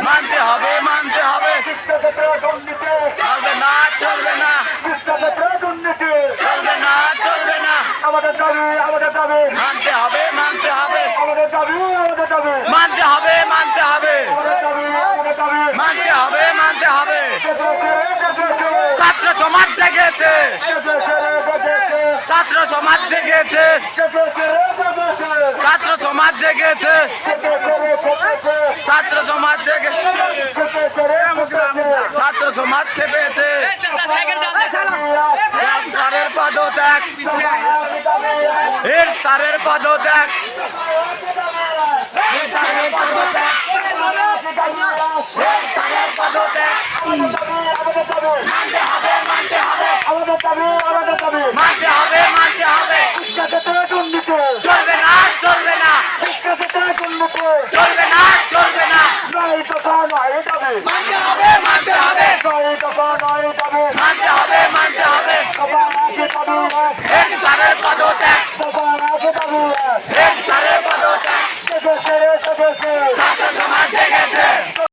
মানতে হবে মানতে হবে চলবে না চলবে না চলবে না চলবে না আমাদের দাবি মানতে হবে মানতে হবে আমাদের দাবি মানতে হবে মানতে হবে আমাদের দাবি মানতে হবে মানতে হবে ছাত্র সমাজ জেগেছে ছাত্র সমাজ জেগেছে ছাত্র সমাজ জেগেছে ছাত্র সমাজ জেগেছে ছাত্র সমাজ খেপেছে স্যারের পদত্যাগ এর স্যারের পদত্যাগ মানতে হবে মানতে হবে মানতে হবে মানতে হবে চলবে না চলবে না চলবে না চলবে না মানতে হবে মানতে হবে মানতে হবে মানতে হবে এর স্যারের পদত্যাগ